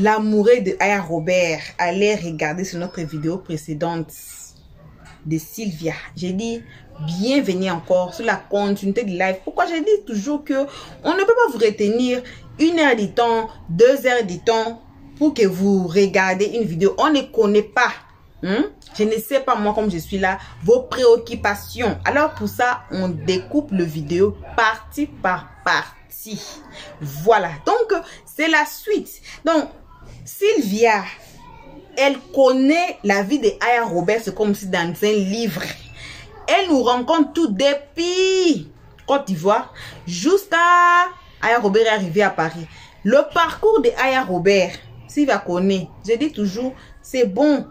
l'amoureux de Aya Robert, allez regarder sur notre vidéo précédente de Sylvia. J'ai dit bienvenue encore sur la continuité du live. Pourquoi j'ai dit toujours que on ne peut pas vous retenir 1 heure de temps, 2 heures de temps pour que vous regardez une vidéo. On ne connaît pas. Je ne sais pas, moi, comme je suis là, vos préoccupations. Alors, pour ça, on découpe le vidéo partie par partie. Voilà. Donc, c'est la suite. Donc, Sylvia, elle connaît la vie de Aya Robert. C'est comme si dans un livre. Elle nous rencontre tout depuis Côte d'Ivoire jusqu'à Aya Robert est arrivée à Paris. Le parcours de Aya Robert, Sylvia connaît. Je dis toujours, c'est bon.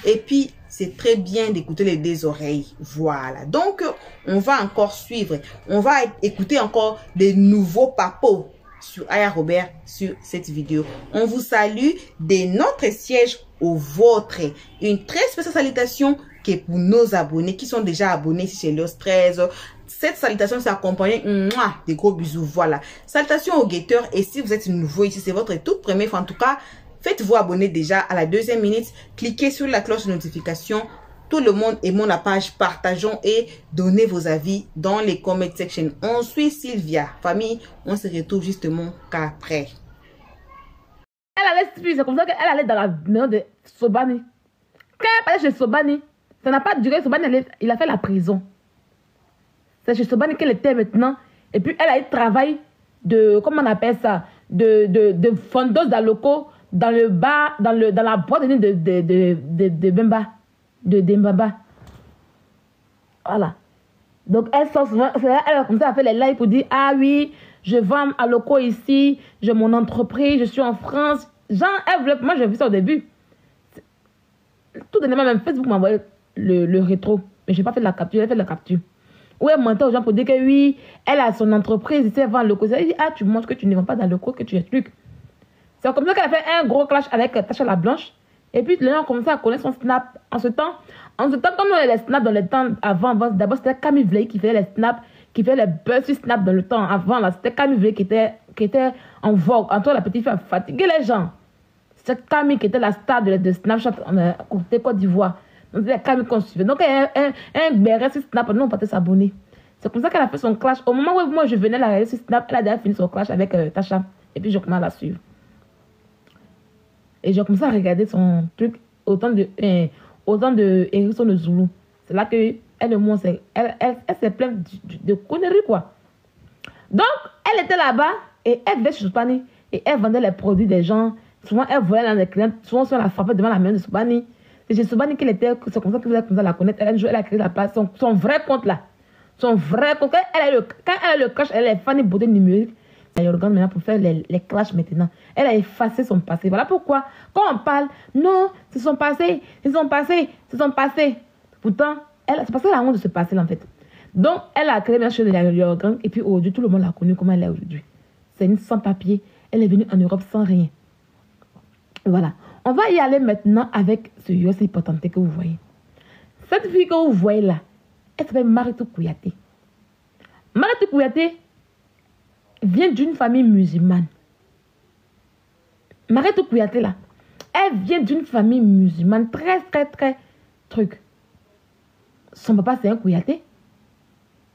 Et puis, c'est très bien d'écouter les deux oreilles. Voilà. Donc, on va encore suivre. On va écouter encore des nouveaux papos sur Aya Robert sur cette vidéo. On vous salue de notre siège au vôtre. Une très spéciale salutation qui est pour nos abonnés qui sont déjà abonnés ici chez Los 13. Cette salutation s'accompagne des gros bisous. Voilà. Salutations aux guetteurs. Et si vous êtes nouveau ici, c'est votre toute première fois en tout cas. Faites-vous abonner déjà à la 2e minute. Cliquez sur la cloche de notification. Tout le monde aimons la page. Partageons et donnez vos avis dans les comment section. On suit Sylvia. Famille, on se retrouve justement qu'après. Elle allait suivre. C'est comme ça qu'elle allait dans la maison de Sobani. Quand elle parlait chez Sobani, ça n'a pas duré. Sobani, il a fait la prison. C'est chez Sobani qu'elle était maintenant. Et puis, elle a eu travail de, comment on appelle ça, de fondeuse d'Aloko. Dans le bar, dans la boîte de Bemba, de Dembaba. Voilà. Donc, elle sort souvent, elle comme ça, elle fait les lives pour dire, ah oui, je vends à Loco ici, j'ai mon entreprise, je suis en France. Genre, elle voulait, moi j'ai vu ça au début. Tout dernièrement, même Facebook m'a envoyé le rétro. Mais je n'ai pas fait de la capture, elle a fait de la capture. Où elle mentait aux gens pour dire que oui, elle a son entreprise, ici, elle vend à Loco. Elle dit, ah, tu montres que tu ne vends pas dans Loco, que tu es truc. C'est comme ça qu'elle a fait un gros clash avec Tasha la Blanche. Et puis, les gens ont commencé à connaître son snap. En ce temps, comme on avait les snaps dans le temps avant, d'abord c'était Camille Vley qui faisait les snaps, qui faisait les buzz sur snap dans le temps avant. C'était Camille Vley qui était en vogue. En tout cas, la petite fille a fatigué les gens. C'était Camille qui était la star de Snapchat côté Côte d'Ivoire. Donc, c'était Camille qu'on suivait. Donc, un béret sur snap, nous, on partait s'abonner. C'est comme ça qu'elle a fait son clash. Au moment où moi, je venais la regarder sur snap, elle a déjà fini son clash avec Tasha. Et puis, je commence à la suivre. Et j'ai commencé à regarder son truc autant de Hérisson de Zoulou. C'est là que elle s'est plainte de conneries, quoi. Donc, elle était là-bas et elle venait chez Soubani et elle vendait les produits des gens. Souvent, elle volait dans les clients. Souvent, on la frappait devant la main de Soubani. C'est chez Soubani qu'elle était. C'est comme ça que vous avez commencé à la connaître. Elle a créé la place. Son vrai compte, là. Son vrai compte. Quand elle a le cash, elle est Fanny Beauté numérique. Elle organise maintenant pour faire les clashs maintenant. Elle a effacé son passé. Voilà pourquoi, quand on parle, non, c'est son passé, c'est son passé, c'est son passé. Pourtant, c'est parce qu'elle a honte de ce passé, en fait. Donc, elle a créé bien sûr les organes. Et puis aujourd'hui, tout le monde l'a connue comme elle est aujourd'hui. C'est une sans-papier. Elle est venue en Europe sans rien. Voilà. On va y aller maintenant avec ce Yossi Potenté que vous voyez. Cette fille que vous voyez là, elle s'appelle Maritou Kouyaté. Maritou Kouyaté vient d'une famille musulmane. Maritou Kouyaté là, elle vient d'une famille musulmane très truc. Son papa c'est un Kouyaté.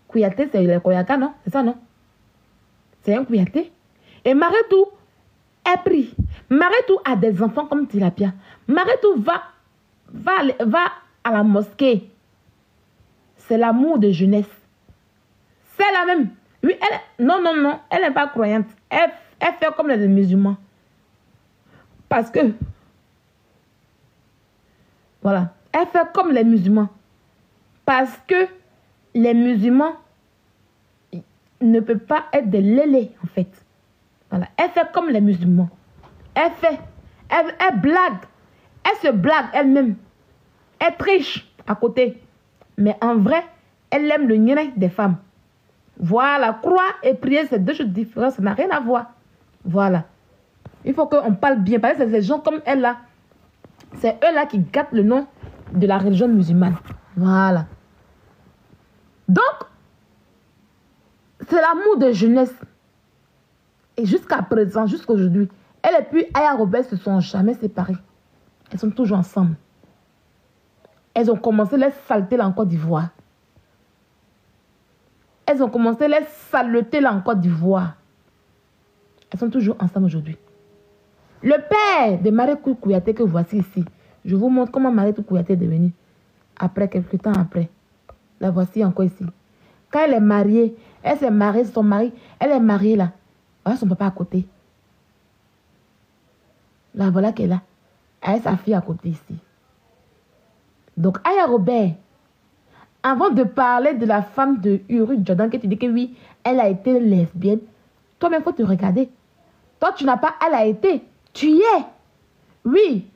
Kouyaté c'est le Koyaka, non? C'est ça, non? C'est un Kouyaté. Et Maritou est pris. Maritou a des enfants comme Tilapia. Maritou va à la mosquée. C'est l'amour de jeunesse. C'est la même. Oui, non, elle n'est pas croyante. Elle fait comme les musulmans. Parce que, voilà, elle fait comme les musulmans. Parce que les musulmans ne peuvent pas être des lélés, en fait. Voilà, elle fait comme les musulmans. Elle blague. Elle se blague elle-même. Elle triche à côté. Mais en vrai, elle aime le nyené des femmes. Voilà, croire et prier, c'est deux choses différentes, ça n'a rien à voir. Voilà. Il faut qu'on parle bien, parce que c'est des gens comme elle là. C'est eux là qui gâtent le nom de la religion musulmane. Voilà. Donc, c'est l'amour de jeunesse. Et jusqu'à présent, jusqu'à aujourd'hui, Elle et puis Aya Robert se sont jamais séparées. Elles sont toujours ensemble. Elles ont commencé les saletés là en Côte d'Ivoire. Elles ont commencé les saletés là en Côte d'Ivoire. Elles sont toujours ensemble aujourd'hui. Le père de Mariétou Kouyaté que voici ici. Je vous montre comment Mariétou Kouyaté est devenue. Après, quelques temps après. La voici encore ici. Quand elle est mariée, elle s'est mariée, son mari, elle est mariée là. Voilà son papa à côté. Là, voilà qu'elle a. Elle a sa fille à côté ici. Donc, Aya Robert, avant de parler de la femme de Uri Jordan, que tu dis que oui, elle a été lesbienne, toi-même, il faut te regarder. Toi, tu n'as pas, elle a été. Tu y es. Oui.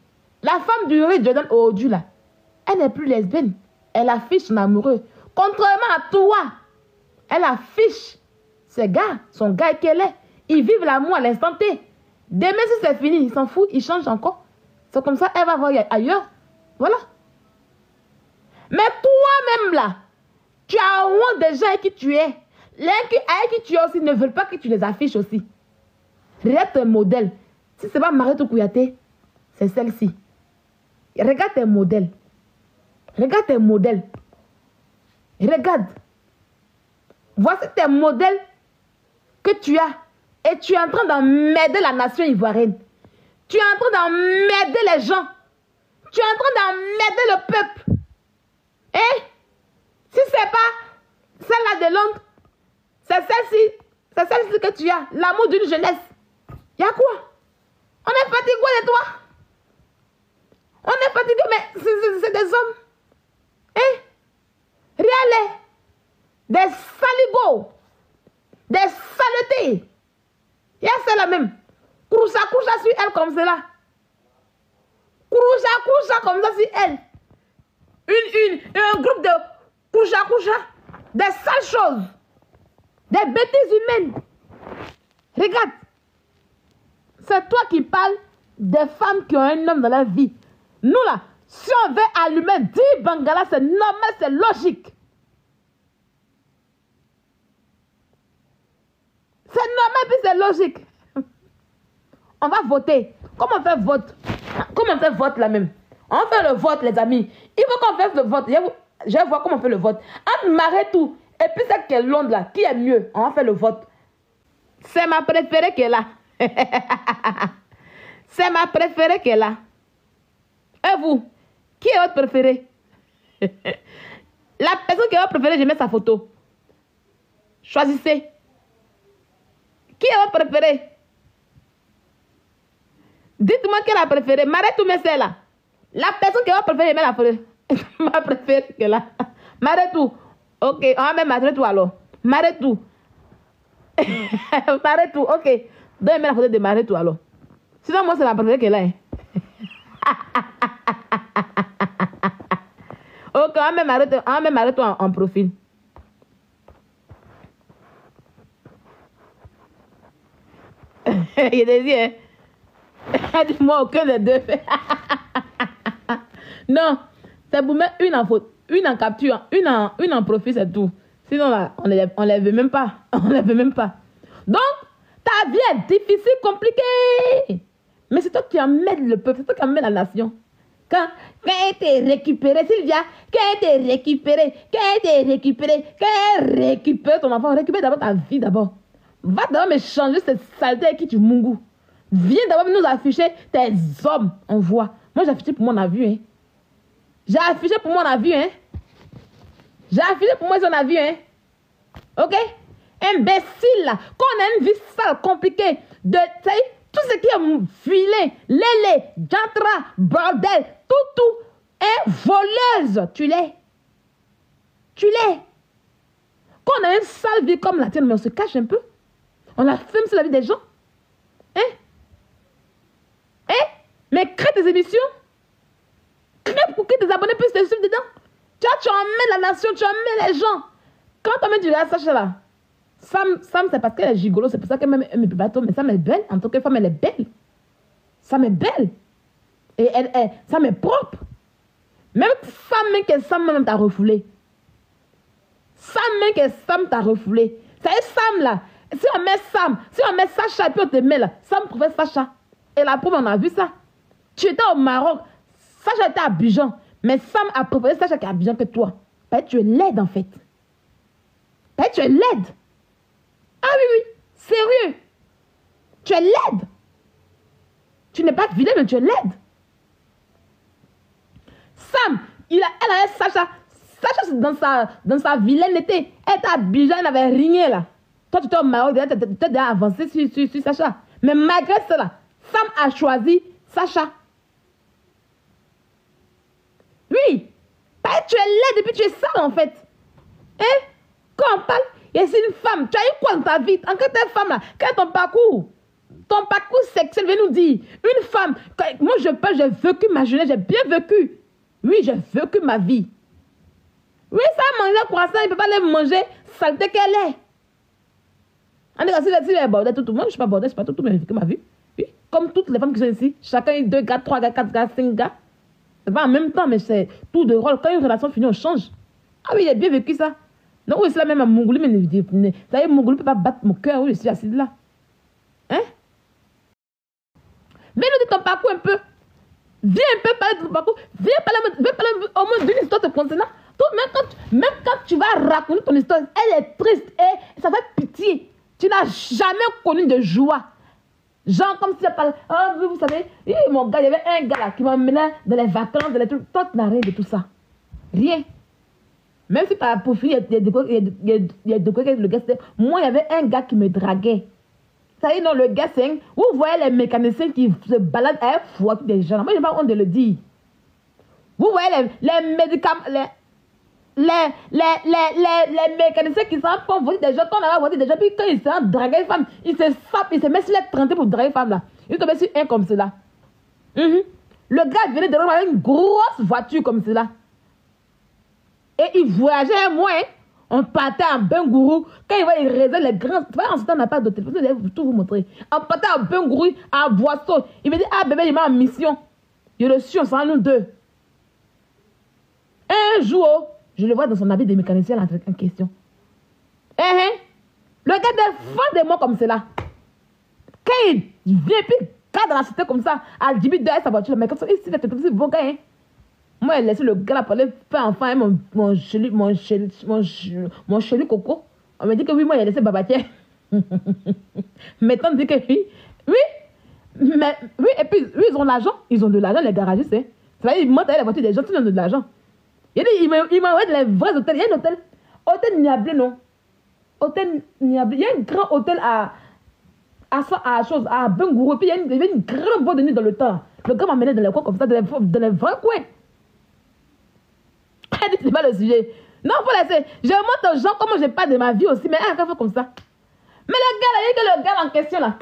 La femme de Uri Jordan aujourd'hui là, elle n'est plus lesbienne. Elle affiche son amoureux. Contrairement à toi, elle affiche ses gars, son gars qu'elle est. Ils vivent l'amour à l'instant T. Demain, si c'est fini, ils s'en foutent, ils changent encore. C'est comme ça, elle va voir ailleurs. Voilà. Mais toi-même là, tu as honte des gens avec qui tu es. Les avec qui tu es aussi ne veulent pas que tu les affiches aussi. Regarde tes modèles. Si ce n'est pas Mariétou Kouyaté, c'est celle-ci. Regarde tes modèles. Regarde tes modèles. Regarde. Voici tes modèles que tu as. Et tu es en train d'emmerder la nation ivoirienne. Tu es en train d'emmerder les gens. Tu es en train d'emmerder le peuple. Et si ce n'est pas celle-là de Londres, c'est celle-ci. C'est celle-ci que tu as. L'amour d'une jeunesse. Il y a quoi? On est fatigué de toi. On est fatigué, mais c'est des hommes. Hein? Réalé. Des saligots. Des saletés. Il y a celle-là même. Coucha sur elle comme cela. Coucha comme ça sur elle. Un groupe de coucha. Des sales choses. Des bêtises humaines. Regarde. C'est toi qui parles des femmes qui ont un homme dans la vie. Nous là, si on veut allumer 10 bangalas, c'est normal, c'est logique. C'est normal, puis c'est logique. On va voter. Comment on fait vote? Comment on fait vote là même? On fait le vote, les amis. Il faut qu'on fasse le vote. Je vais voir comment on fait le vote. Entre Mariétou et puis celle qui est blonde là, qui est mieux? On va faire le vote. C'est ma préférée qui est là. C'est ma préférée qui est là. Et vous, qui est votre préféré? La personne qui est votre préférée, je mets sa photo. Choisissez. Qui est votre préféré? Dites-moi qui est la préférée. Mariétou Messé là. La personne qui est votre préférée, je mets la photo. Ma préférée qui est là. Mariétou. Ok, on va mettre Mariétou alors. Mariétou. Mariétou, ok. Donc, je mets la photo de Mariétou alors. Sinon, moi, c'est ma préférée qui est là. Hein. Ok, on va mettre Mariétou en profil. Il est dit, hein. Dis-moi aucun des deux fait. Non, c'est pour mettre une en photo, une en capture, une en profil, c'est tout. Sinon, là, on les veut même pas. On les veut même pas. Donc, ta vie est difficile, compliquée. Mais c'est toi qui emmènes le peuple, c'est toi qui emmènes la nation. Quand elle était récupérée, Sylvia, quand elle était récupérée, quand elle récupère ton enfant, récupère d'abord ta vie d'abord. Va d'abord me changer cette saleté avec qui tu mungu. Viens d'abord nous afficher tes hommes, on voit. Moi, j'ai affiché pour moi, on a vu, hein. J'ai affiché pour moi, on a vu, hein. J'ai affiché pour moi, on a vu, hein. Ok? Imbécile, là. Quand on a une vie sale, compliquée, tout ce qui est filé, lélé, jantra, bordel, tout, est voleuse. Tu l'es. Quand on a une sale vie comme la tienne, mais on se cache un peu. On la filme sur la vie des gens. Hein? Mais crée tes émissions. Crée pour que tes abonnés puissent te suivre dedans. Tu emmènes la nation, tu emmènes les gens. Quand tu emmènes du Sacha là, Sam c'est parce qu'elle est gigolo, c'est pour ça qu'elle m'aime un peu bateau, mais Sam est belle. En tant que femme, elle est belle. Sam est belle. Et Sam est propre. Même Sam même t'a refoulé. Sam t'a refoulé. Ça y est, Sam là. Si on met Sacha et puis on te met là, Sam trouvait Sacha. Et la preuve, on a vu ça. Tu étais au Maroc, Sacha était à Abidjan, mais Sam a préféré Sacha qui est à Abidjan que toi. Parce que tu es laide en fait. Parce que tu es laide. Ah oui, oui, sérieux. Tu es laide. Tu n'es pas vilaine, mais tu es laide. Sam, elle avait Sacha. Sacha, dans sa vilaineté, elle était à Abidjan, elle n'avait rien là. Toi, tu étais au Maroc, tu étais déjà avancé sur Sacha. Mais malgré cela, Sam a choisi Sacha. Oui, parce que tu es laide et puis tu es sale en fait. Hein? Quand on parle, et c'est une femme, tu as eu quoi dans ta vie? En tant que femme là, quel est ton parcours? Ton parcours sexuel, viens nous dire. Une femme, moi je parle, j'ai vécu ma jeunesse, j'ai bien vécu. Oui, j'ai vécu ma vie. Oui, ça a mangé croissant, il ne peut pas les manger saleté qu'elle est. En tout cas, si elle est bordée, tout, moi je ne suis pas bordée, je ne suis pas tout, mais j'ai vécu ma vie. Oui, comme toutes les femmes qui sont ici, chacun a 2 gars, 3 gars, 4 gars, 5 gars. C'est pas en même temps, mais c'est tout de rôle. Quand une relation finit, on change. Ah oui, il a bien vécu ça. Non, oui, c'est là même à Mongolie, mais vous savez, Mongolie ne peut pas battre mon cœur, oui, je suis assise là. Hein? Viens nous dire ton parcours un peu. Viens un peu parler de ton parcours. Viens parler au moins d'une histoire te concernant. Même quand tu vas raconter ton histoire, elle est triste et ça fait pitié. Tu n'as jamais connu de joie. Genre comme si elle parle, oh, vous savez, mon gars, il y avait un gars là qui m'emmenait dans les vacances, dans les trucs. Toi, tu n'as rien de tout ça. Rien. Même si pour finir, il y a de quoi le gars, moi, il y avait un gars qui me draguait. Ça y est, non, le gars, c'est vous voyez les mécaniciens qui se baladent à foutre des gens. Moi, je n'ai pas honte de le dire. Vous voyez les médicaments, les mécaniciens qui s'en font voter des gens, quand on a voté des gens, puis quand ils s'en draguent une femme, ils se sapent, ils se mettent sur les 30 pour draguer une femme là. Ils tombent sur un comme cela. Le gars venait de avec une grosse voiture comme cela. Et il voyageait avec moi, hein. On partait à Bengourou. Quand il va, il réserve les grands. Tu vois, en ce temps, on n'a pas d'hôtel. Je vais tout vous montrer. On partait à Bengourou, à Boisseau. Il me dit, ah bébé, il m'a en mission. Je le suis, on s'en nous deux. Un jour, je le vois dans son habit de mécanicien là, en question. Le gars est fan de moi comme cela. Quand il vient, puis il garde dans la cité comme ça, à 10 minutes derrière sa voiture, mais comme ça, ici, c'est bon gars, hein. Moi, elle laissé le gars là parler, faire enfant, hein, mon chéri coco. On me dit que oui, moi, il a laissé Babatier. Maintenant, on dit que oui. Oui. Mais, oui, et puis, oui, ils ont l'argent. Ils ont de l'argent, les garagistes, hein. Ça veut dire, ils montent avec la voiture des gens, ils ont de l'argent. Il m'a envoyé les vrais hôtels. Il y a un hôtel. Hôtel Niablé, non. Hôtel Niablé. Il y a un grand hôtel à Bengourou. Et puis, il y avait une grande boîte de nuit dans le temps. Le gars m'a mené dans les coins comme ça, dans les vrais coins. Elle dit que c'est pas le sujet. Non, faut laisser. Je montre aux gens comment je parle de ma vie aussi, mais elle a fait comme ça. Mais le gars là, il dit que le gars en question là,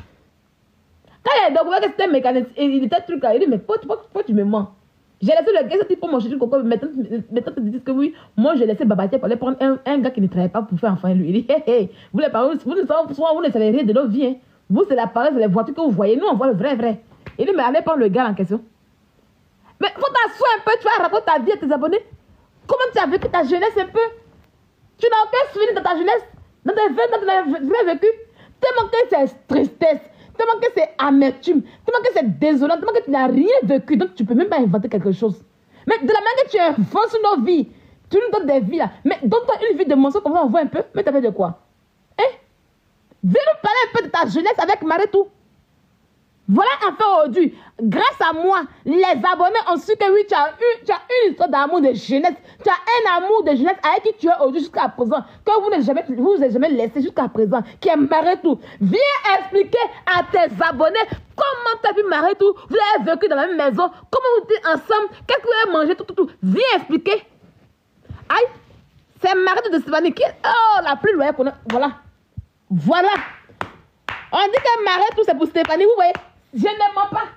quand il a découvert que c'était un mécanicien, il était truc là, il dit, mais pourquoi tu me mens? J'ai laissé le gars, c'est pour mon chéri coco, maintenant tu dis que oui, moi j'ai laissé Babatier pour aller prendre un gars qui ne travaille pas pour faire enfant lui. Il dit, hey, vous les parents, vous ne savez rien de nos vies. Hein. Vous, c'est l'appareil, c'est les voitures que vous voyez. Nous, on voit le vrai. Il dit, mais allez prendre le gars en question. Mais faut t'asseoir un peu, tu vas raconter ta vie à tes abonnés. Comment tu as vécu ta jeunesse un peu? Tu n'as aucun souvenir de ta jeunesse, dans tes vies vécu. Tellement que c'est tristesse, tellement que c'est amertume, tellement que c'est désolant, tellement que tu n'as rien vécu, donc tu ne peux même pas inventer quelque chose. Mais de la manière que tu inventes sur nos vies, tu nous donnes des vies là, mais donne-toi une vie de mensonge comme ça, on voit un peu, mais tu as fait de quoi? Hein? Viens nous parler un peu de ta jeunesse avec Maretou. Voilà enfin aujourd'hui, grâce à moi, les abonnés ont su que oui, tu as une histoire d'amour de jeunesse. Tu as un amour de jeunesse avec qui tu es aujourd'hui jusqu'à présent, que vous n'avez jamais laissé jusqu'à présent, qui est Maretou. Viens expliquer à tes abonnés comment tu as vu Maretou, vous avez vécu dans la même maison, comment vous êtes ensemble, qu'est-ce que vous avez mangé, tout. Viens expliquer. Aïe, c'est Maretou de Stéphanie qui est la plus loyale pour nous. Voilà. On dit que Maretou c'est pour Stéphanie, vous voyez. Je ne mens pas.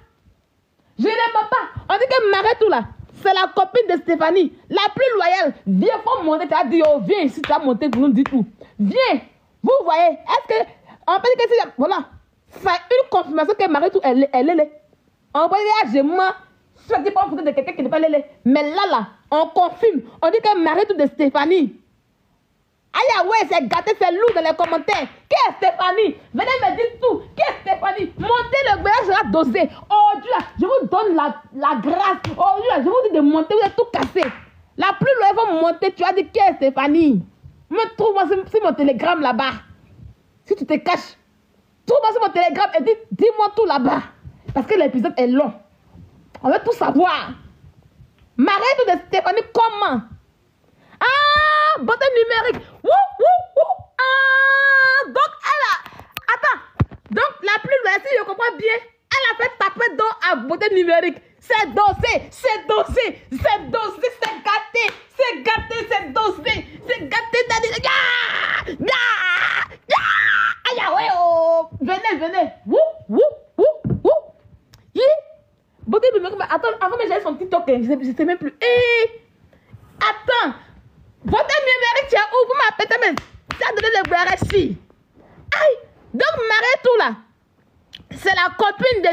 On dit que Maretou là, c'est la copine de Stéphanie, la plus loyale. Viens, faut monter. Tu as dit, oh, viens ici, tu as monté pour nous dire tout. Viens. Vous voyez, est-ce que. On peut dire que c'est. Voilà. C'est une confirmation que Maretou, elle est. On peut dire, je mens. Je ne dis pas en photo de quelqu'un qui n'est pas lélé. Mais là, on confirme. On dit que Maretou de Stéphanie. Aïe, ouais, c'est gâté, c'est lourd dans les commentaires. Qui est Stéphanie? Venez me dire tout. Qui est Stéphanie? Stéphanie, montez, le mariage sera dosé. Aujourd'hui, là, je vous donne la grâce. Aujourd'hui, là, je vous dis de monter, vous êtes tout cassé. La plus loin va monter, tu as dit qui est Stéphanie? Me trouve-moi sur mon télégramme là-bas. Si tu te caches, trouve-moi sur mon télégramme et dis-moi tout là-bas. Parce que l'épisode est long. On veut tout savoir. Mariage de Stéphanie, comment? Ah, beauté numérique. Ah, donc elle a... Attends. Donc la plus loin, si je comprends bien, elle a fait taper dans à beauté numérique. C'est dosé, c'est dosé, c'est dosé, c'est gâté, c'est gâté, c'est dosé, c'est gâté. Aïe, ouais, oh. Venez. Beauté numérique, attends, avant que j'aille son TikTok, je sais même plus. Attends. Beauté numérique, tu es où? Vous m'appelez, mais tu as donné le barrage ici. Aïe. Donc, Marie-tout là, c'est la copine de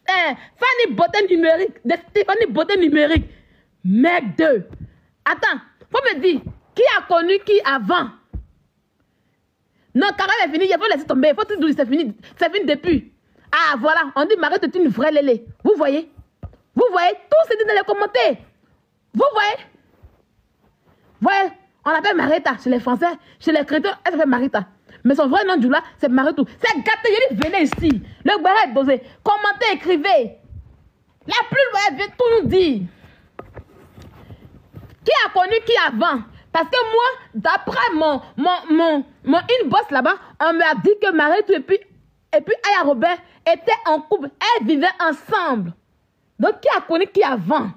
Fanny Beauté numérique, de Stéphanie Beauté numérique. Mec 2. Attends, faut me dire, qui a connu qui avant? Non, Carole est finie, il faut laisser tomber. Il faut dire c'est fini depuis. Ah, voilà, on dit Marie est une vraie lélé. Vous voyez? Tout c'est dit dans les commentaires. Vous voyez, on l'appelle Marita chez les Français, chez les chrétiens, elle s'appelle Marita. Mais son vrai nom du là, c'est Maritou. C'est gâté, je dis, venez ici. Le barré est dosé. Commentez, écrivez. La plus loin, elle vient tout nous dire. Qui a connu qui avant? Parce que moi, d'après mon inbox là-bas, on m'a dit que Maritou et puis Aya Robert étaient en couple. Elles vivaient ensemble. Donc, qui a connu qui avant?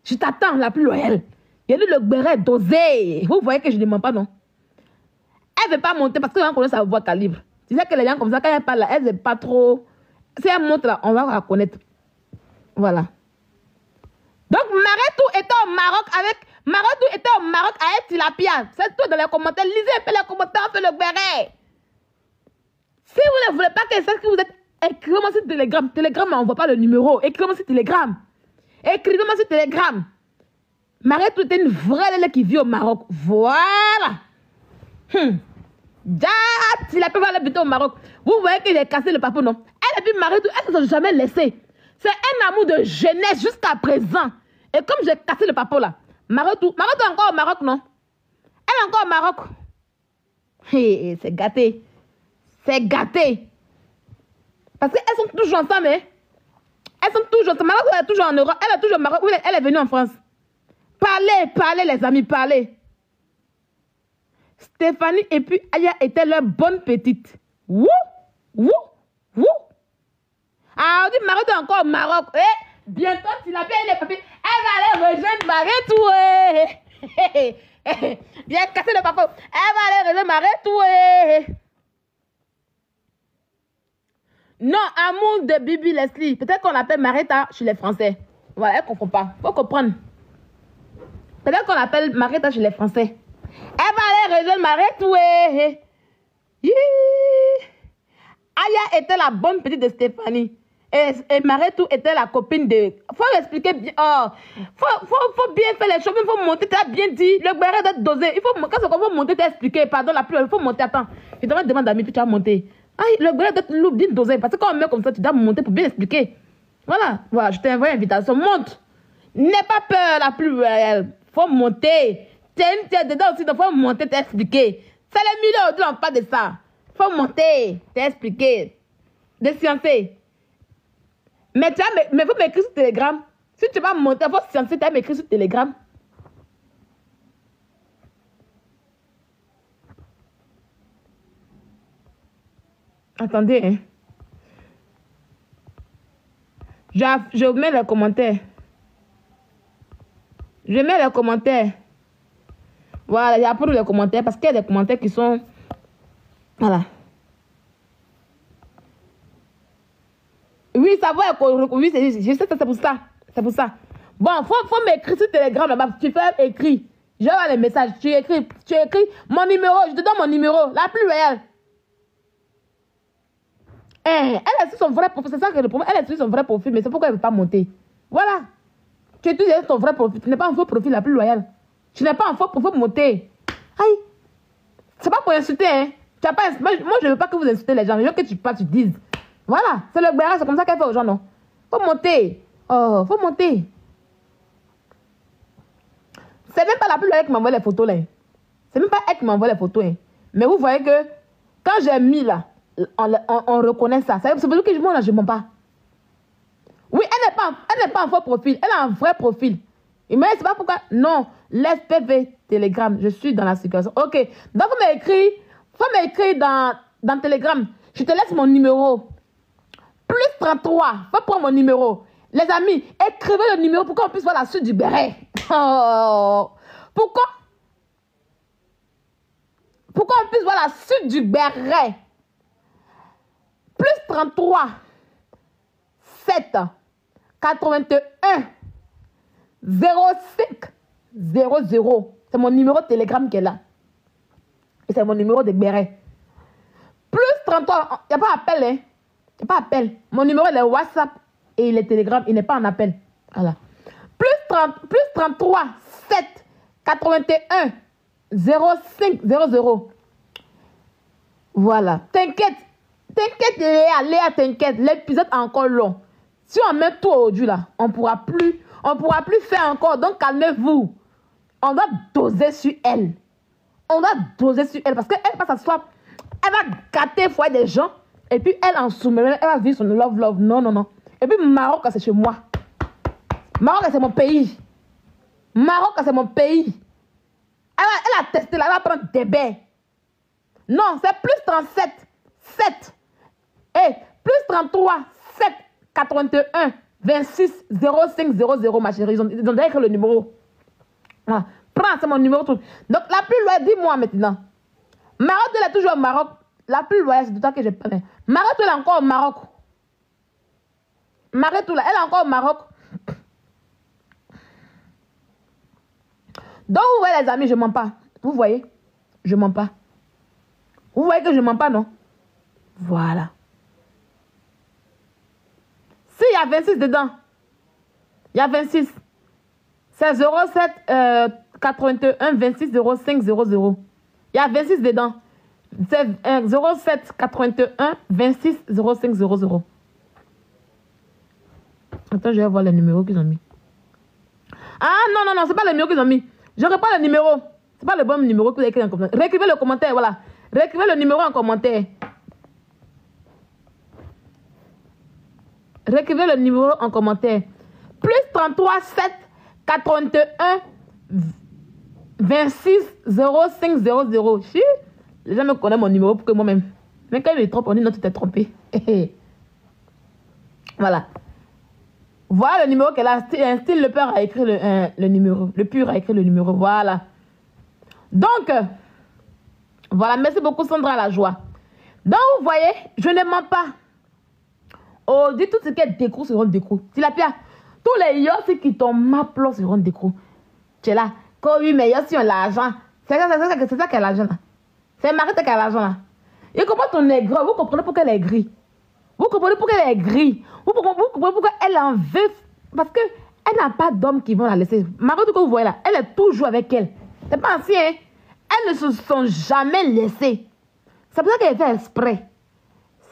Je t'attends, la plus loyale. Il dit le béret dosé. Vous voyez que je ne mens pas, non? Elle ne veut pas monter parce que les gens connaissent sa voix calibre. Tu sais que les gens comme ça, quand elle parle là, elle n'est pas trop... Si elle monte là, on va la reconnaître. Voilà. Donc, Maritou était au Maroc avec Tilapia. C'est tout dans les commentaires. Lisez un peu les commentaires, on fait le béret. Si vous ne voulez pas que c'est que vous êtes... Écrivez-moi sur Telegram. Telegram, on ne voit pas le numéro. Écrivez-moi sur Telegram. Maritou était une vraie lélé qui vit au Maroc. Voilà. Il a pu voir l'habiter au Maroc. Vous voyez qu'il a cassé le papou, non? Elle et puis Maritou, elle ne s'est jamais laissée. C'est un amour de jeunesse jusqu'à présent. Et comme j'ai cassé le papou là, Maritou est encore au Maroc, non? Elle est encore au Maroc. Hey, c'est gâté. Parce qu'elles sont toujours ensemble, hein? Elles sont toujours ensemble. Maritou est toujours en Europe. Elle est toujours au Maroc. Oui, elle est venue en France. Parlez, les amis, parlez. Stéphanie et puis Aya étaient leur bonne petite. Ah, on dit Maritou est encore au Maroc. Bientôt, s'il a bien les papiers, elle va aller rejoindre Maritou. Viens casser le papier. Elle va aller rejoindre Maritou. Non, amour de Bibi Leslie. Peut-être qu'on l'appelle Marita chez les Français. Voilà, elle ne comprend pas. Faut comprendre. Peut-être qu'on l'appelle Marita chez les Français. Elle va aller rejoindre Maritou. Aya était la bonne petite de Stéphanie. Et Maritou était la copine de... Faut expliquer bien. Oh, faut bien faire les choses. Il faut monter. Tu as bien dit. Le béret doit être dosé. Il faut, quand c'est qu'on va monter, tu as expliqué. Pardon, la pluie. Il faut monter. Attends. Je te demande d'amis, puis tu vas monter. Aïe, le béret doit être bien dosé. Parce que quand on met comme ça, tu dois monter pour bien expliquer. Voilà. Voilà, je t'envoie une invitation. Monte. N'aie pas peur, la pluie. Faut monter. Tu es dedans aussi. Il faut monter, t'expliquer. C'est les millions. Tu n'en parles pas de ça. Faut monter, t'expliquer. Desciencer. Mais tu faut m'écrire sur Telegram. Si tu vas monter, il faut sciencer, tu vas m'écrire sur Telegram. Attendez, hein. Je mets les commentaires. Voilà, j'apprends les commentaires parce qu'il y a des commentaires qui sont... Voilà. Oui, ça va. Oui, je sais que c'est pour ça. Bon, faut m'écrire sur Telegram là-bas. Tu fais écrire. Je vais voir les messages. Tu écris mon numéro. Je te donne mon numéro. La plus réelle. Elle a su son vrai profil. C'est ça que le problème. Elle a su son vrai profil. Mais c'est pourquoi elle ne veut pas monter. Voilà. Tu utilises ton vrai profil. Tu n'es pas un faux profil la plus loyale. Tu n'es pas un faux profil pour monter. Aïe. C'est pas pour insulter, hein. Moi, je ne veux pas que vous insultez les gens. Je veux que tu dises. Voilà, c'est le béret, c'est comme ça qu'elle fait aux gens, non? Faut monter. Oh, faut monter. C'est même pas la plus loyale qui m'envoie les photos, là. C'est même pas elle qui m'envoie les photos, hein. Mais vous voyez que quand j'ai mis là, on reconnaît ça. C'est pour ça que moi, là, je ne mens pas. Oui, elle n'est pas en faux profil. Elle a un vrai profil. Et mais c'est pas pourquoi. Non, l'FPV Telegram, je suis dans la situation. Ok, donc faut m'écrire dans Telegram. Je te laisse mon numéro. Plus 33, faut prendre mon numéro. Les amis, écrivez le numéro pour qu'on puisse voir la suite du béret. Oh. Pourquoi on puisse voir la suite du béret. Plus 33 7 81 05 00. C'est mon numéro de Telegram qui est là. Et c'est mon numéro de béret. Plus 33, il n'y a pas appel, hein. Il n'y a pas appel. Mon numéro il est WhatsApp et il est Telegram, il n'est pas en appel. Voilà. Plus 33 7 81 05 00. Voilà. T'inquiète, Léa, t'inquiète. L'épisode est encore long. Si on met tout aujourd'hui là, on pourra plus faire encore. Donc calmez-vous. On doit doser sur elle. Parce qu'elle va s'asseoir. Elle va gâter le foyer des gens. Et puis elle en soumet. Elle va vivre son love. Non. Et puis Maroc, c'est chez moi. Maroc, c'est mon pays. Elle a testé là. Elle va prendre des bains. Non, c'est plus 37 7. Et plus 33 7 81 26 05 00, ma chérie. Ils ont déjà écrit le numéro. Voilà. Prends, c'est mon numéro. Donc, la plus loyale, dis-moi maintenant. Maroc, elle est toujours au Maroc. La plus loyale, c'est de toi que je parle. Maroc, elle est encore au Maroc. Maroc, elle est encore au Maroc. Donc, vous voyez, les amis, je ne mens pas. Vous voyez? Je ne mens pas. Vous voyez que je ne mens pas, non? Voilà. S'il y a 26 dedans, il y a 26. C'est 07 81 26 05 00. Il y a 26 dedans. C'est 07 81 26 05 00. Attends, je vais voir les numéros qu'ils ont mis. Ah non, c'est pas le numéro qu'ils ont mis. Je reprends le numéro. C'est pas le bon numéro que vous avez écrit en commentaire. Réécrivez le commentaire, voilà. Réécrivez le numéro en commentaire. Réécrivez le numéro en commentaire. Plus 33 7 81 26 05 00. Si, les gens me connaissent mon numéro pour que moi-même. Mais quand il me trompe, on dit non, tu t'es trompé. Voilà. Voilà le numéro qu'elle a. Style le père a écrit le numéro. Le pur a écrit le numéro. Voilà. Donc, voilà. Merci beaucoup, Sandra la joie. Donc, vous voyez, je ne mens pas. Oh, dis tout ce qu'elle découvre seront découvre. Si la pierre, tous les yossi qui tombent ma plan seront découvre. Tu es là. Quand oui, mais yossi ont l'argent. C'est ça qui a l'argent là. C'est Marie qui a l'argent là. Et comment ton est gris? Vous comprenez pourquoi elle est gris? Vous comprenez pourquoi elle est gris? Vous comprenez pourquoi elle en veut? Parce que elle n'a pas d'homme qui vont la laisser. Marie, que vous voyez là, elle est toujours avec elle. C'est pas ancien, hein? Elles ne se sont jamais laissées. C'est pour ça qu'elle fait exprès.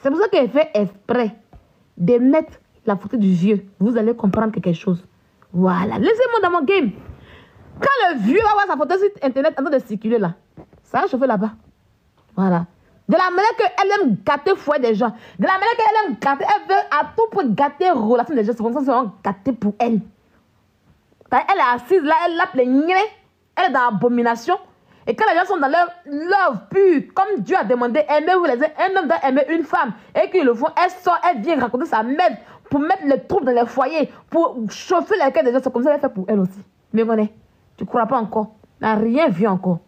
C'est pour ça qu'elle fait exprès de mettre la photo du vieux. Vous allez comprendre quelque chose. Voilà. Laissez-moi dans mon game. Quand le vieux va voir sa photo sur Internet en train de circuler là, ça va chauffer là-bas. Voilà. De la manière qu'elle aime gâter le foyer des gens. De la manière qu'elle aime gâter, elle veut à tout pour gâter la relation des gens. C'est comme ça qu'ils seront gâtés pour elle. Elle est assise là, elle l'appelle les. Elle est dans l'abomination. Et quand les gens sont dans leur love pur, comme Dieu a demandé, aimez-vous les uns, un homme doit aimer une femme. Et qu'ils le font, elle sort, elle vient raconter sa merde pour mettre le trouble dans les foyers, pour chauffer les cœurs des gens. C'est comme ça qu'elle fait pour elle aussi. Mais bon, tu ne crois pas encore. Elle n'a rien vu encore.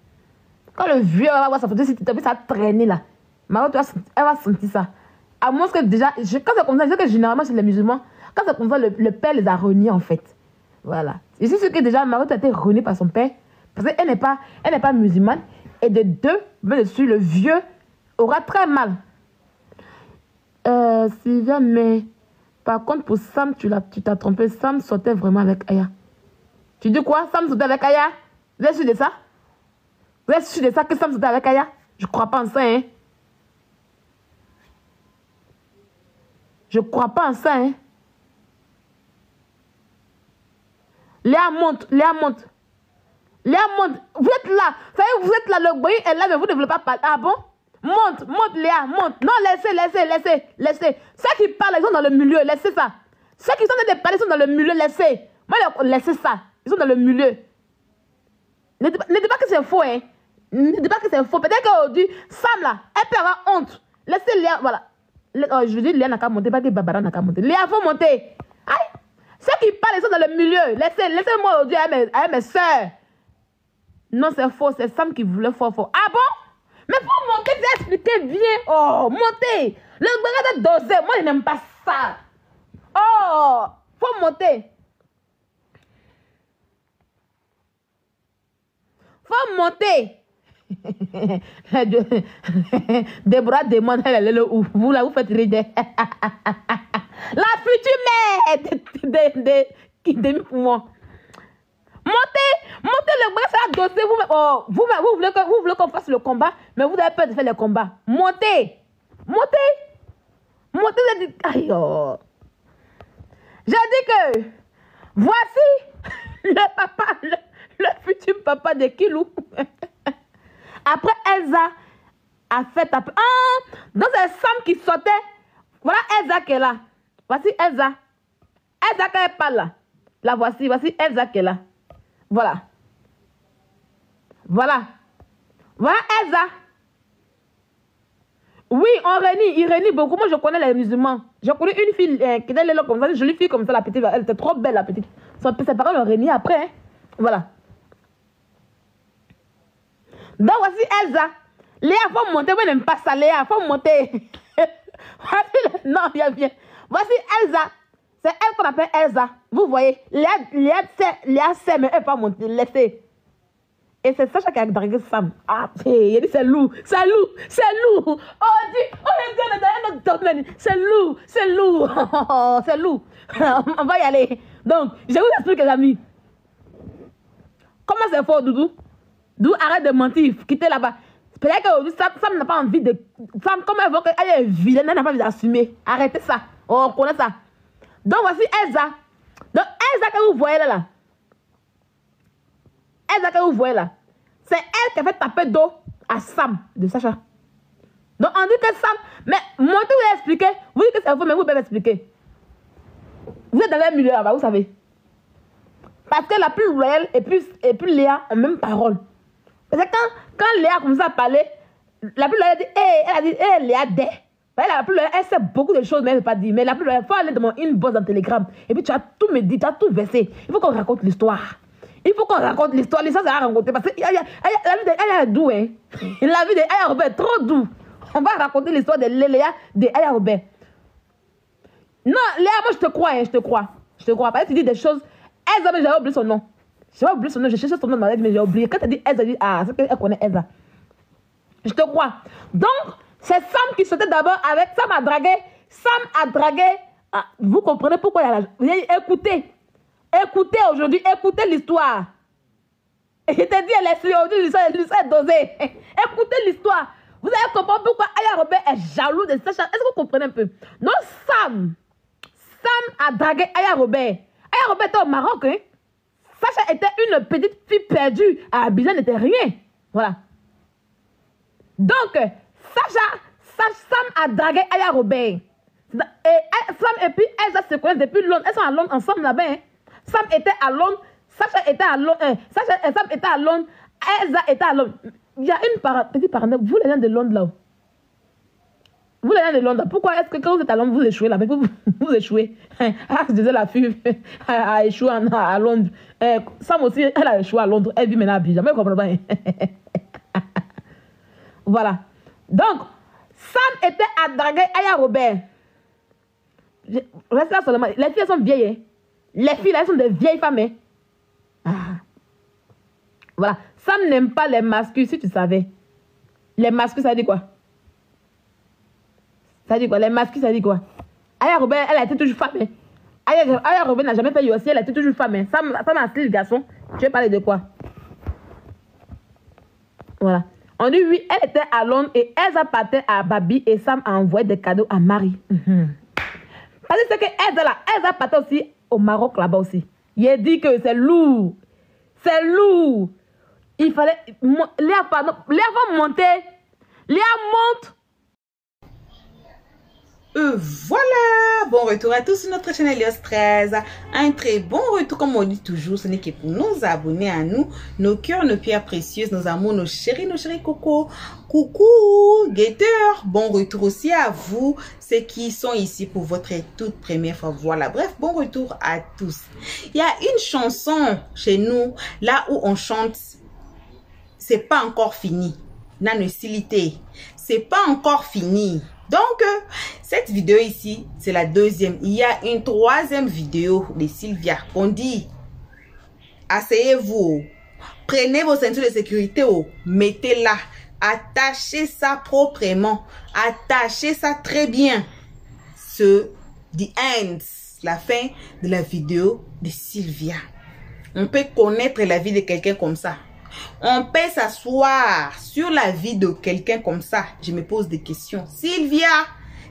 Quand le vieux va voir sa photo, si tu t'as vu ça traîner là, Marie, elle va sentir ça. À moins que déjà, quand c'est comme ça, je sais que généralement chez les musulmans, quand c'est comme ça, le père les a reniés en fait. Voilà. Et c'est sûr que déjà, Marie a été reniée par son père. Parce qu'elle n'est pas musulmane. Et de deux, dessus, le vieux aura très mal. Sylvia, mais par contre, pour Sam, tu t'as trompé. Sam sortait vraiment avec Aya. Tu dis quoi? Sam sortait avec Aya? Vous êtes sûr de ça? Vous êtes sûr de ça que Sam sortait avec Aya? Je crois pas en ça, hein? Je ne crois pas en ça, hein. Léa monte, Léa monte. Léa monte. Vous êtes là. Vous êtes là, le bruit est là, mais vous ne voulez pas parler. Ah bon? Monte, monte, Léa, monte. Non, laissez. Ceux qui parlent, ils sont dans le milieu, laissez ça. Ceux qui sont en train de parler, ils sont dans le milieu, laissez. Moi, laissez ça. Ils sont dans le milieu. Ne dites pas que c'est faux, hein. Ne dites pas que c'est faux. Peut-être qu'aujourd'hui, Sam, là, elle peut avoir honte. Laissez Léa, voilà. Je dis, Léa n'a qu'à monter, pas que Barbara n'a qu'à monter. Léa, faut monter. Aïe. Ceux qui parlent, ils sont dans le milieu. Laissez-moi aujourd'hui à mes soeurs. Non, c'est faux. C'est Sam qui voulait fort. Ah bon? Mais faut monter, j'ai expliqué bien. Oh, montez. Le regard est dosé. Moi, je n'aime pas ça. Oh, faut monter. Faut monter. Déborah demande, vous là, vous faites rire. La future mère qui demi pour moi. Montez le bras, ça a dossé. Vous voulez qu'on fasse le combat, mais vous avez peur de faire le combat. Montez. Aïe, oh. J'ai dit que voici le papa, le futur papa de Kilou. Après, Elsa a fait taper. Ah, donc c'est Sam qui sortait. Voilà Elsa qui est là. Voici Elsa. Elsa quand elle parle là. La voici Elsa qui est là. Voilà Elsa. Oui, il renie beaucoup. Moi, je connais les musulmans. Je connais une fille qui était là comme ça, une jolie fille comme ça, la petite. Elle était trop belle, la petite. Ses parents l'ont renie après. Hein. Voilà. Donc, voici Elsa. Léa, faut monter. Moi, je n'aime pas ça, Léa. Faut monter. Non, viens. Voici Elsa. C'est elle qu'on appelle Elsa. Vous voyez, Léa sait, mais elle va monter. Laissez. Et c'est Sacha qui a dragué Sam. Ah, il a dit c'est loup. Oh, dit, on est dans un autre domaine. C'est loup. C'est loup. On va y aller. Donc, je vous explique, les amis. Comment c'est fort, Doudou? Doudou, arrête de mentir. Quittez là-bas. Peut-être qu'aujourd'hui, Sam n'a pas envie de... Sam, comme elle veut qu'elle est vilaine, elle n'a pas envie d'assumer. Arrêtez ça. On connaît ça. Donc, voici Elsa. Donc, Elsa que vous voyez là. C'est elle qui a fait taper dos à Sam de Sacha. Donc, on dit que Sam... Mais, moi, tout vous expliquer. Vous dites que c'est faux, mais vous pouvez m'expliquer. Vous êtes dans le milieu là-bas, vous savez. Parce que la plus loyale et plus Léa ont même parole. Parce que quand Léa commence à parler, la plus loyale dit, elle a dit, Léa, la plus loyale, elle sait beaucoup de choses, mais elle ne veut pas dire. Mais la plus loyale, il faut aller dans mon inbox dans Telegram. Et puis tu as tout me dit, tu as tout versé. Il faut qu'on raconte l'histoire. L'histoire, ça va raconter. Parce que la vie d'Aya doux, hein. La vie d'Aya Robert est trop doux. On va raconter l'histoire de Léa de Aya Robert. Non, Léa, moi je te crois. Parce que tu dis des choses. Elsa, mais j'avais oublié son nom. Je cherchais son nom dans la vie, mais j'ai oublié. Quand tu as dit Elsa, j'ai dit, ah, c'est qu'elle connaît Elsa. Je te crois. Donc, c'est Sam qui sortait d'abord avec. Sam a dragué. Ah, vous comprenez pourquoi il y a la... Écoutez aujourd'hui, écoutez l'histoire. Et je te dis, elle est dosée. Écoutez l'histoire. Vous allez comprendre pourquoi Aya Robert est jaloux de Sacha. Est-ce que vous comprenez un peu? Non, Sam a dragué Aya Robert. Aya Robert était au Maroc. Hein? Sacha était une petite fille perdue. À Abidjan n'était rien. Voilà. Donc, Sam a dragué Aya Robert. Sam et puis Elsa se connaissent depuis Londres. Elles sont à Londres ensemble là-bas. Hein? Sam était à Londres. Sacha était à Londres. Sam était à Londres. Elsa était à Londres. Il y a une petite parenthèse. Vous les gens de Londres là. Vous les gens de Londres. Pourquoi est-ce que quand vous êtes à Londres, vous échouez là? Vous échouez. Ah, je disais la fille a échoué à Londres. Sam aussi, elle a échoué à Londres. Elle vit maintenant à Abidjan. Mais vous comprenez pas. Voilà. Donc, Sam était à draguer Aya Robert. Reste là seulement. Les filles sont vieilles. Hein? Les filles, elles sont des vieilles femmes. Hein? Ah. Voilà. Sam n'aime pas les masculins, si tu savais. Les masculins, ça dit quoi? Ça dit quoi? Les masculins, ça dit quoi? Aya Robert, elle a été toujours femme. Hein? Aya Robert n'a jamais fait aussi, elle a été toujours femme. Hein? Sam a style garçon. Tu veux parler de quoi? Voilà. On dit oui, elle était à Londres et Elsa partait à Babi et Sam a envoyé des cadeaux à Marie. Parce que c'est qu'elle va partir aussi au Maroc là-bas aussi. Il a dit que c'est lourd. C'est lourd. Il fallait... Léa va monter. Léa monte. Voilà, bon retour à tous sur notre chaîne Elios 13. Un très bon retour, comme on dit toujours, ce n'est que pour nos abonnés à nous, nos cœurs, nos pierres précieuses, nos amours, nos chéris coco. Coucou, guetteurs, bon retour aussi à vous, ceux qui sont ici pour votre toute première fois. Voilà, bref, bon retour à tous. Il y a une chanson chez nous, là où on chante, c'est pas encore fini. Nanusilité, c'est pas encore fini. Donc, cette vidéo ici, c'est la deuxième. Il y a une troisième vidéo de Sylvia. On dit, asseyez-vous, prenez vos ceintures de sécurité, mettez-la, attachez ça proprement, attachez ça très bien. The end, la fin de la vidéo de Sylvia. On peut connaître la vie de quelqu'un comme ça. On peut s'asseoir sur la vie de quelqu'un comme ça. Je me pose des questions. Sylvia,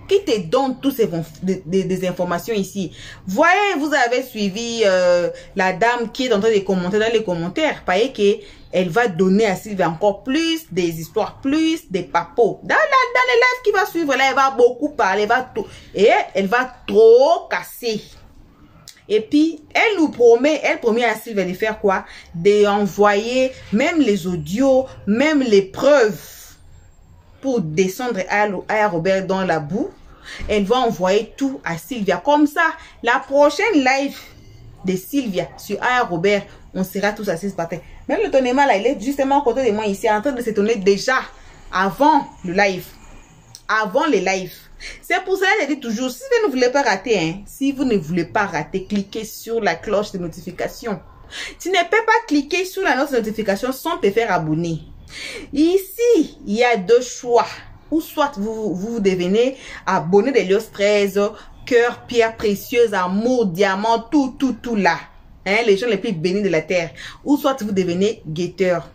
qui te donne toutes des informations ici? Voyez, vous avez suivi la dame qui est en train de commenter dans les commentaires. Voyez qu'elle va donner à Sylvia encore plus des histoires, plus des papos. Dans les lives qui va suivre, là, elle va beaucoup parler, elle va trop casser. Et puis, elle promet à Sylvia de faire quoi? D'envoyer même les audios, même les preuves pour descendre à Robert dans la boue. Elle va envoyer tout à Sylvia. Comme ça, la prochaine live de Sylvia sur Aya Robert, on sera tous assis par terre. Même le tonnement là, il est justement à côté de moi ici, en train de s'étonner déjà avant le live. Avant les lives. C'est pour cela que je dis toujours, si vous ne voulez pas rater, si vous ne voulez pas rater, cliquez sur la cloche de notification. Tu ne peux pas cliquer sur la notification sans te faire abonner. Ici, il y a deux choix. Ou soit vous devenez abonné d'Elios 13, cœur, pierre précieuse, amour, diamant, tout là. Les gens les plus bénis de la terre. Ou soit vous devenez guetteur.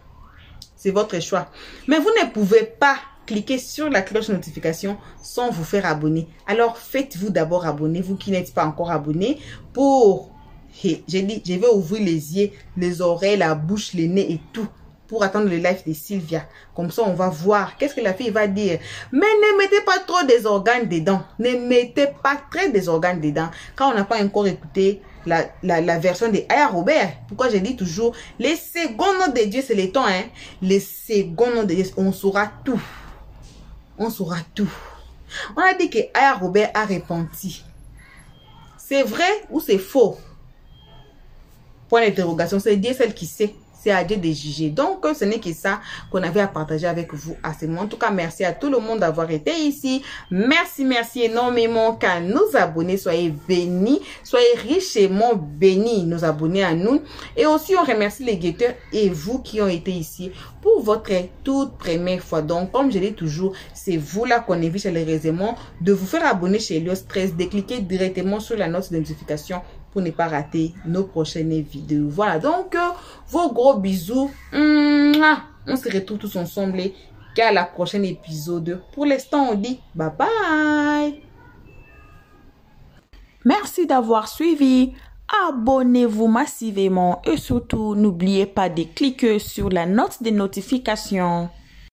C'est votre choix. Mais vous ne pouvez pas cliquez sur la cloche de notification sans vous faire abonner. Alors, faites-vous d'abord abonner, vous qui n'êtes pas encore abonné, pour, j'ai dit, je vais ouvrir les yeux, les oreilles, la bouche, les nez et tout, pour attendre le live de Sylvia. Comme ça, on va voir qu'est-ce que la fille va dire. Mais ne mettez pas trop des organes dedans. Ne mettez pas très des organes dedans. Quand on n'a pas encore écouté la version de Aya Robert. Pourquoi je dis toujours, les seconds noms de Dieu, c'est les temps, Les seconds noms de Dieu, on saura tout. On saura tout. On a dit que Aya Robert a repenti. C'est vrai ou c'est faux? Point d'interrogation. C'est Dieu celle qui sait. C'est à Dieu de juger. Donc, ce n'est que ça qu'on avait à partager avec vous à ce moment. En tout cas, merci à tout le monde d'avoir été ici. Merci énormément qu'à nos abonnés. Soyez bénis. Soyez richement bénis, nos abonnés à nous. Et aussi, on remercie les guetteurs et vous qui ont été ici pour votre toute première fois. Donc, comme je dis toujours, c'est vous là qu'on invite chaleureusement de vous faire abonner chez Elios 13, de cliquer directement sur la note de notification pour ne pas rater nos prochaines vidéos. Voilà, donc, vos gros bisous. On se retrouve tous ensemble qu'à la prochaine épisode. Pour l'instant, on dit bye bye. Merci d'avoir suivi. Abonnez-vous massivement et surtout, n'oubliez pas de cliquer sur la note de notification.